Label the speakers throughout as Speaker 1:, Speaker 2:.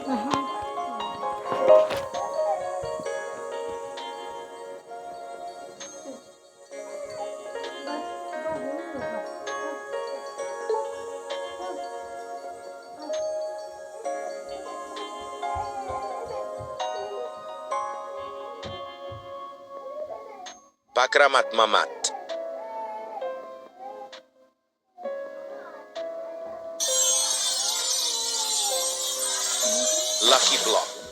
Speaker 1: Ajá.
Speaker 2: Pakramat Mamat. Lucky Block.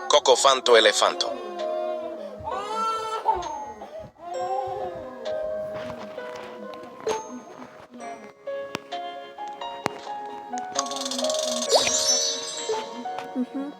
Speaker 2: Cocofanto Elefanto.
Speaker 1: Ujú.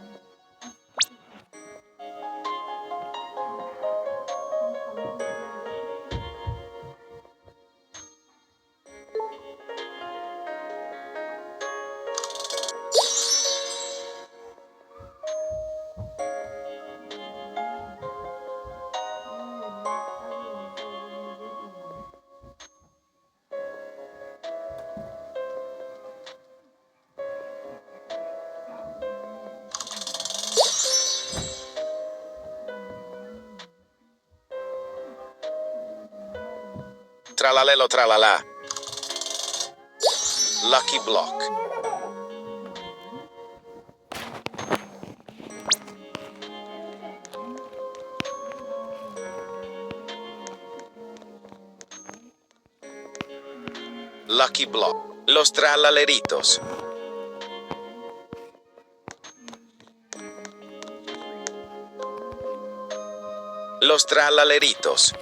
Speaker 2: Tralalelo tralala. Lucky Block. Lucky Block. Los tralaleritos. Los tralaleritos.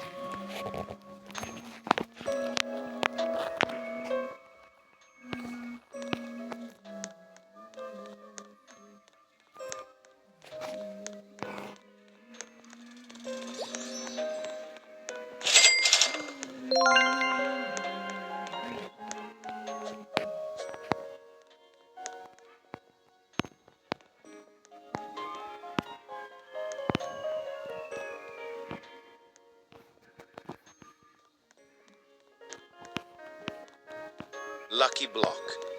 Speaker 2: Lucky Block.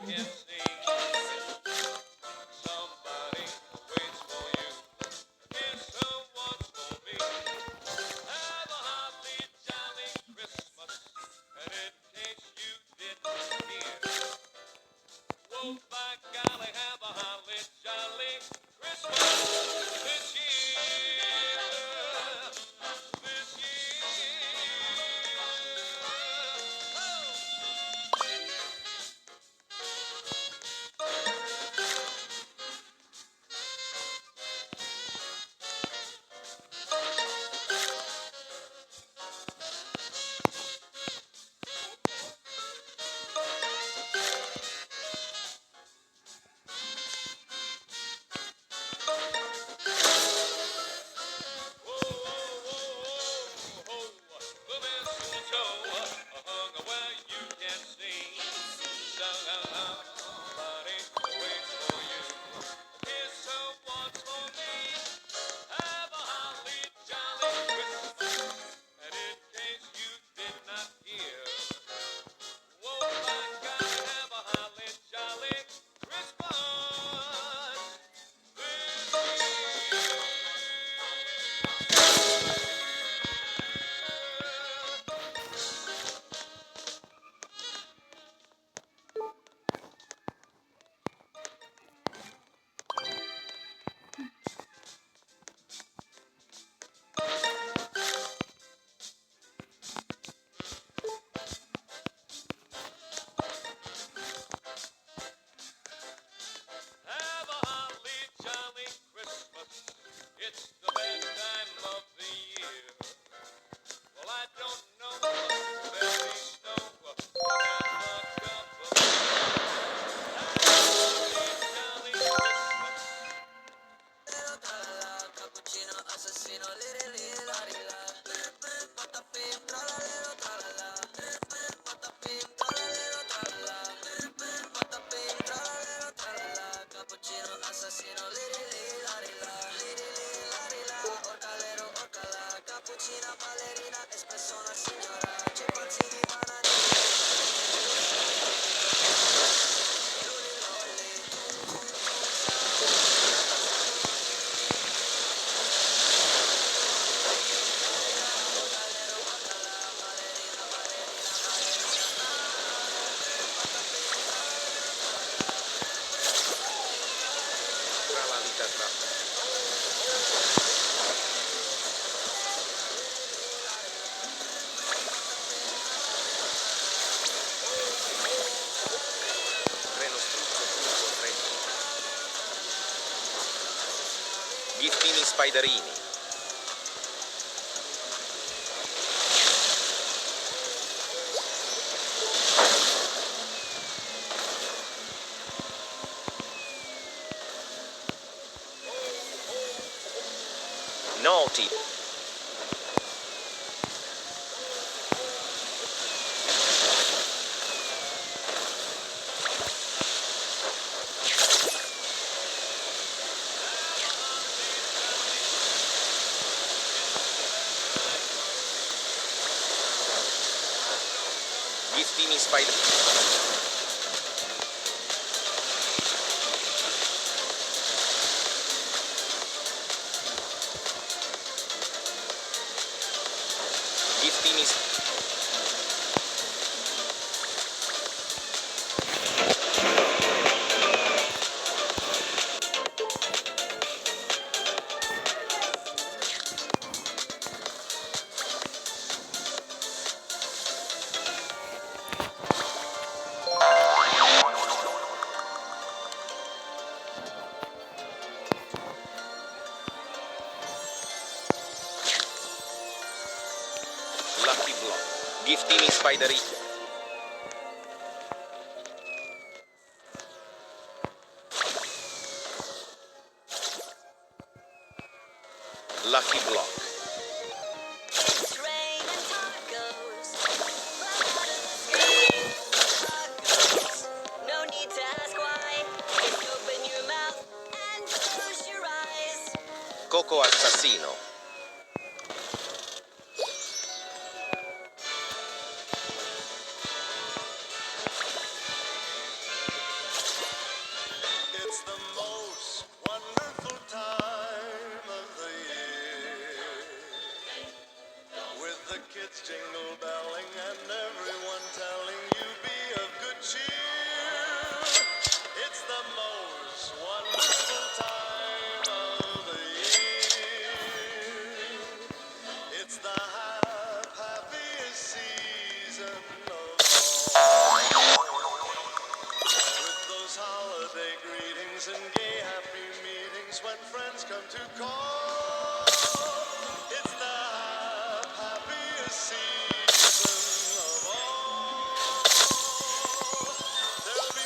Speaker 2: can see somebody waits for you. Here's someone's for me. Have a holly jolly Christmas. And in case you didn't hear, oh by golly, have a holly jolly Christmas this year. This year. Have a holly jolly Christmas. It's the best time of the year. Well, I don't know if there'll be snow or a cup of have a holly jolly Christmas. Cappuccino assassino, liri la li la. Patapim, tralalero tralala. Patapim, tralalero tralala. Patapim, tralalero tralala. Cappuccino assassino, liri la li la. Liri la li la. Orcalero, orcala. Cappuccina, ballerina, espresso una signora. Chimpanzini, banani. Tra la vita tra. Treno struzzo, struzzo, treno. Giftini spiderini. Noti. Giftini spider. Giftini Lucky Block. Giftini spiderini. Lucky Block.
Speaker 1: It's raining tacos. Blood in the screen. Tacos. No need to ask why. Just open your mouth and close your eyes.
Speaker 2: Coco assassino. cheer. It's the most wonderful time of the year. It's the happiest season of all. With those holiday greetings and gay happy meetings when friends come to call. It's the happiest season of all. There'll be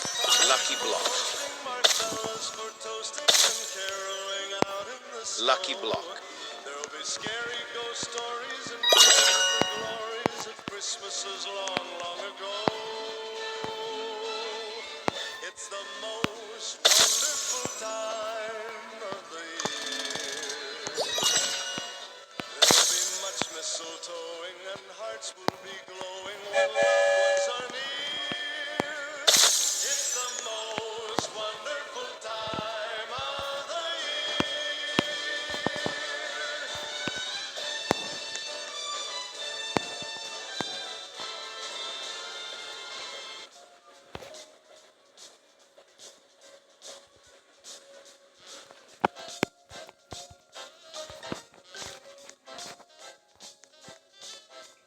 Speaker 3: Lucky
Speaker 2: fires for
Speaker 3: Block.
Speaker 2: roasting, marshmallows for toasting, and caroling out in the snow.
Speaker 3: Lucky Block.
Speaker 2: There'll be scary ghost stories and tales of the glories of Christmases long, long ago. It's the most wonderful time of the year. There'll be much mistletoeing and hearts will be glowing when loved ones are near. It's the most wonderful time of the year.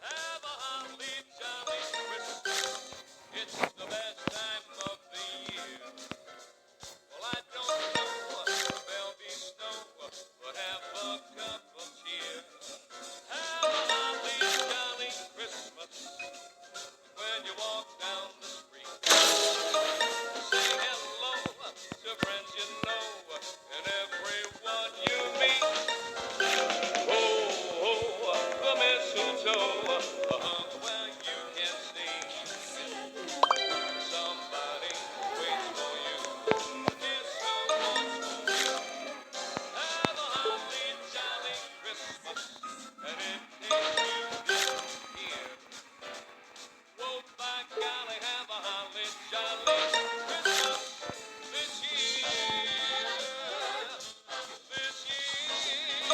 Speaker 2: Have a holly jolly Christmas. It's the best time of the year. Well, I don't know if there'll be snow, but have a cup of cheer. Have a holly jolly Christmas when you walk down the street. Say hello to friends you know and everyone you meet. Oh, oh, the mistletoe hung where you can see. Somebody waits for you. There's someone for you. Have a holly jolly Christmas, and in case you didn't hear, whoa, by golly, have a holly jolly Christmas this year. This year.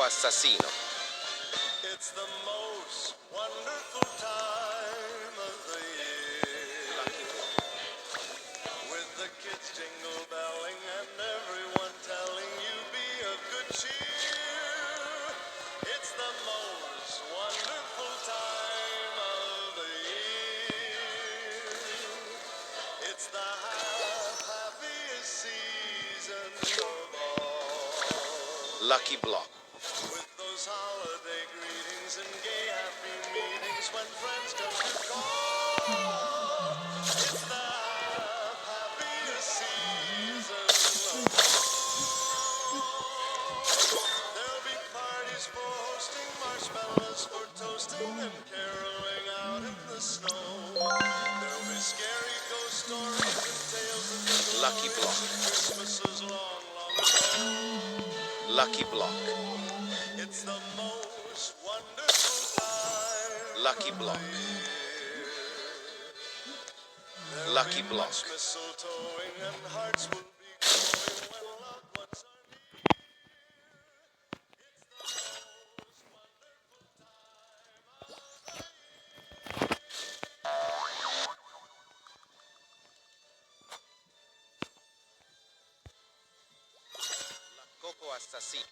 Speaker 3: assassino.
Speaker 2: It's the most wonderful time of the year.
Speaker 3: Lucky Block.
Speaker 2: With the kids jingle belling and everyone telling you be of good cheer. It's the most wonderful time of the year. It's the happiest season of all.
Speaker 3: Lucky Block.
Speaker 2: With those holiday greetings and gay happy meetings when friends come to call. It's the happiest season of all. There'll be parties for hosting, marshmallows for toasting, and caroling out in the snow. There'll be scary ghost stories and tales of the
Speaker 3: Lucky Block.
Speaker 2: glories of Christmases long, long ago.
Speaker 3: Lucky Block.
Speaker 2: It's the most wonderful time.
Speaker 3: Lucky Block.
Speaker 2: There'll
Speaker 3: Lucky
Speaker 2: be
Speaker 3: Block.
Speaker 2: much mistletoeing and hearts will be glowing when loved ones are near. It's the most wonderful time of the
Speaker 3: Coco assassino.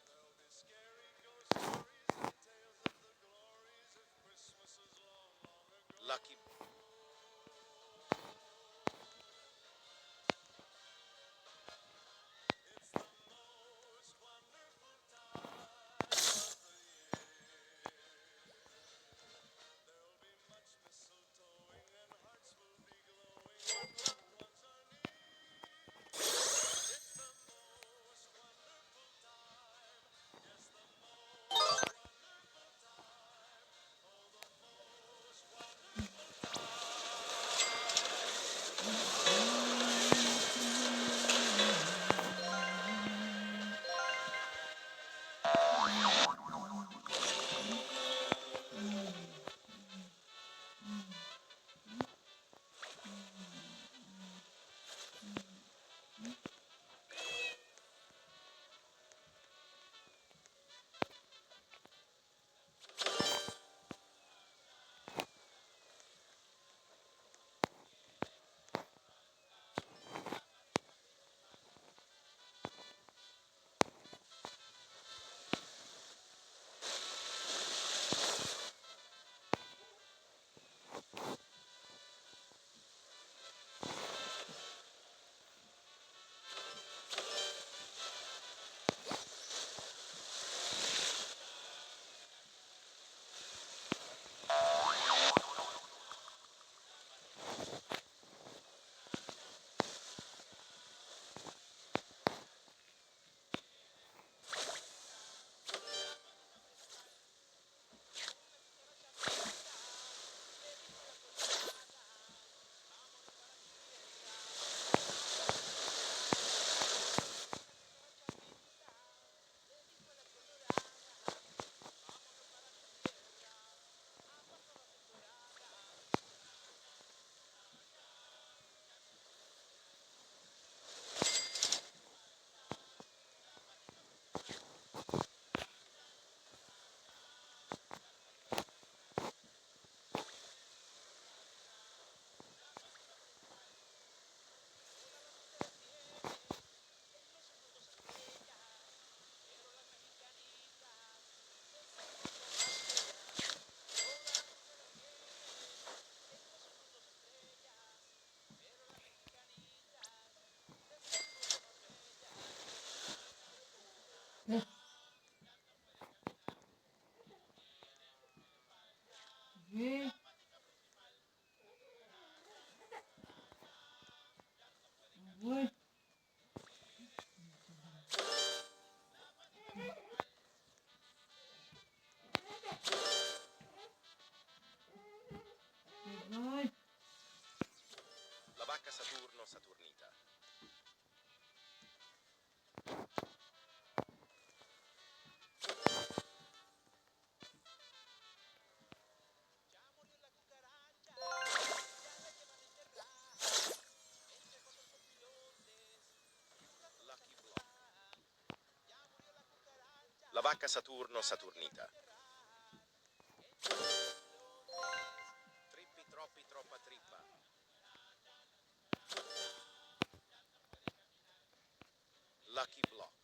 Speaker 2: There'll be scary ghost stories and tales of the glories of Christmases long, long ago.
Speaker 3: Lucky
Speaker 2: It's the most wonderful time of the year. There'll be much mistletoeing and hearts will be glowing when loved ones are near. It's the most wonderful time. Yes, the most wonderful time. Oh, the most wonderful time.
Speaker 3: La vacca Saturno Saturnita. vacca Saturno Saturnita. Trippi troppi troppa trippa. Lucky Block.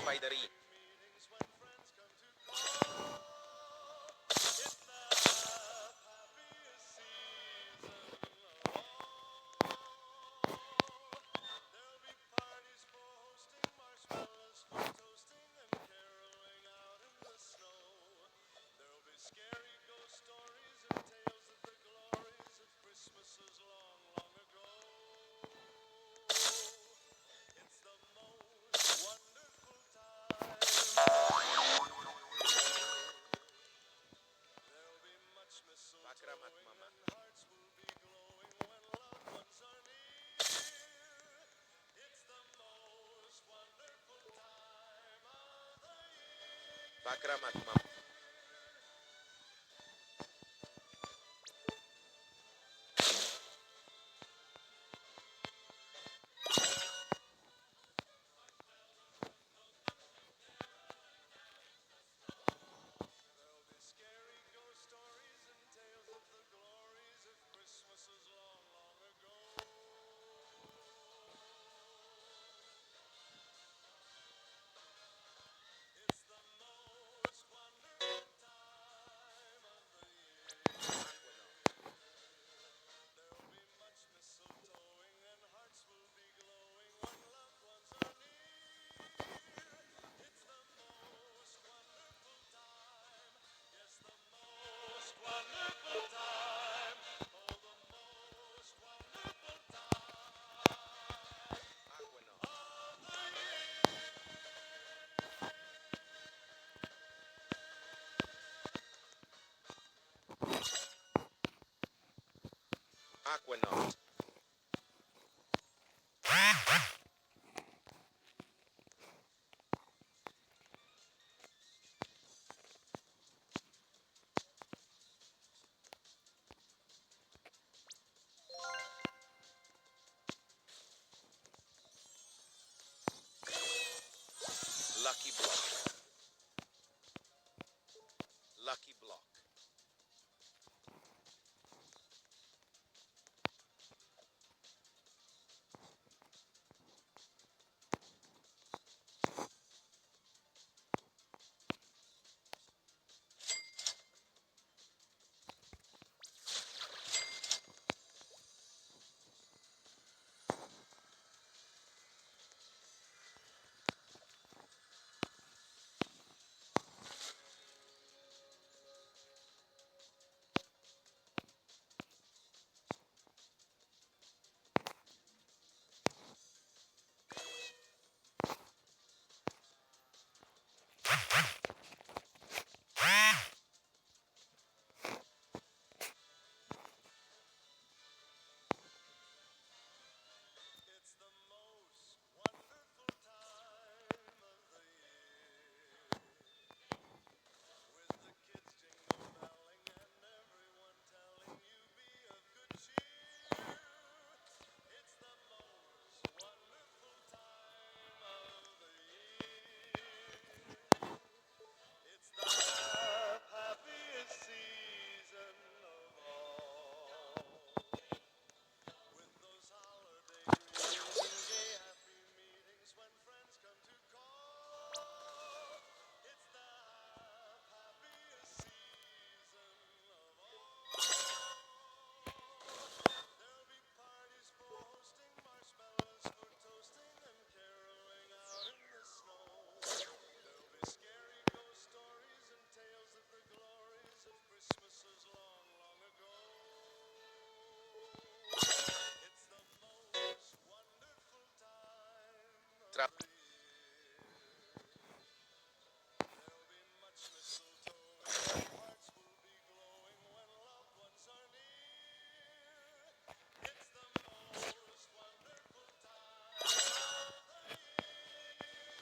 Speaker 3: spidery.
Speaker 2: Scary ghost stories and tales of the glories of Christmases long, long ago. It's the most wonderful time. There'll be much mistletoe
Speaker 3: Bakramat mama.
Speaker 2: and hearts will be glowing when loved ones are near. It's the most wonderful time of the year.
Speaker 3: Bakramat mama.
Speaker 2: There'll be scary ghost stories and tales of the glories of Christmases long, long ago. It's the most wonderful time of the year. There'll be much mistletoeing and hearts will be glowing when loved ones are near. It's the most wonderful time. Yes, the most wonderful time. Oh, the most wonderful time
Speaker 3: Aquano.
Speaker 2: of the year.
Speaker 3: Aquano. Lucky block. Lucky block.
Speaker 2: It's the most wonderful time of the year. With the kids jingle belling and everyone telling you be of good cheer. It's the most wonderful time of the year. It's the happiest season of all. With those holiday greetings and gay happy meetings when friends come to call. It's the happiest season of all. There'll be parties for hosting, marshmallows for toasting, and caroling out in the snow. There'll be scary ghost stories and tales of the glories of Christmases long, long ago. It's the most wonderful time of
Speaker 3: Trap.
Speaker 2: the year. There'll be much mistletoe and hearts will be glowing when loved ones are near. It's the most wonderful time of the year.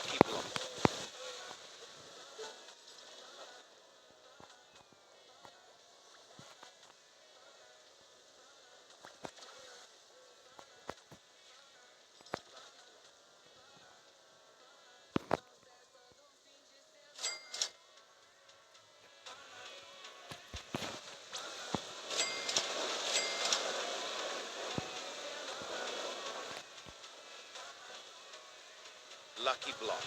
Speaker 3: Lucky block. Lucky block.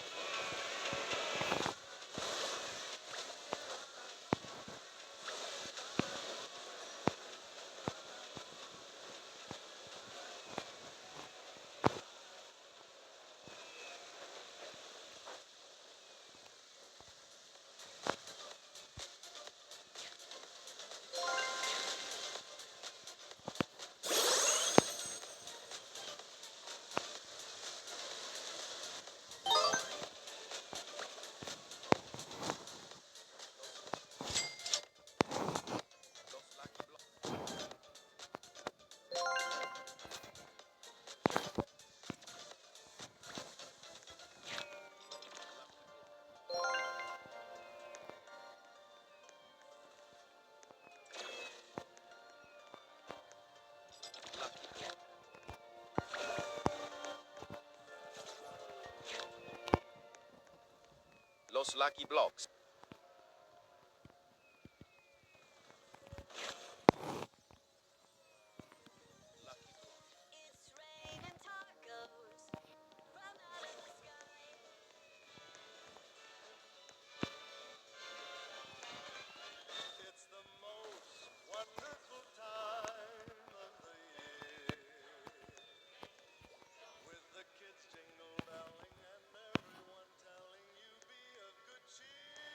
Speaker 3: Los lucky block. Lucky block. Los lucky blocks. Lucky block.
Speaker 1: It's raining tacos from out of the sky.
Speaker 4: It's the most wonderful time of the year, with the kids jingle belling and everyone telling you be of good cheer.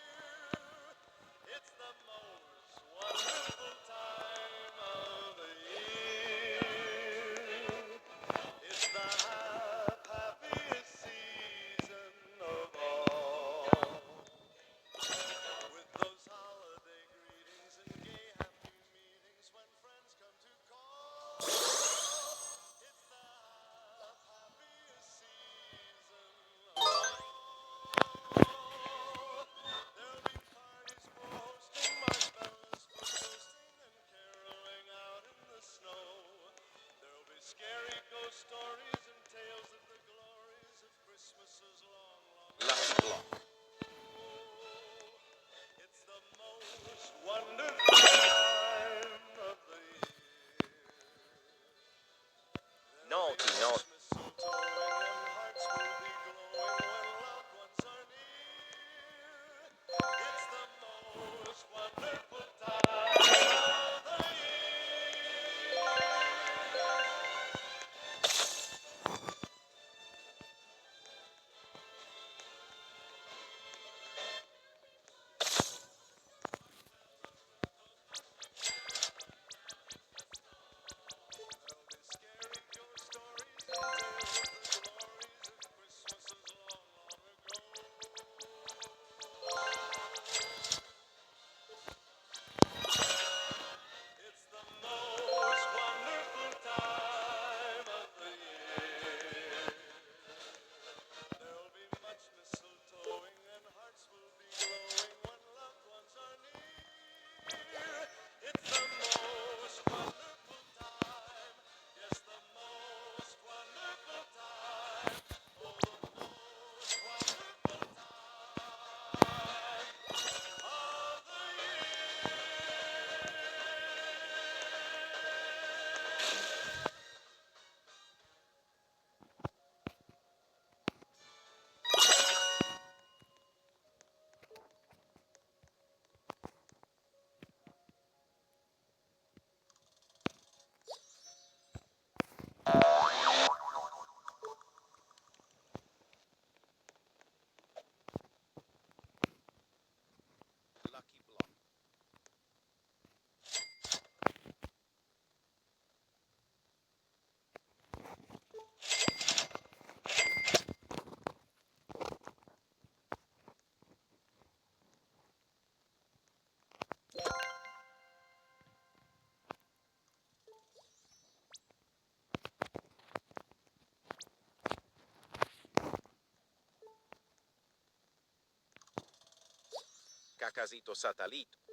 Speaker 3: Cacasito Satalito.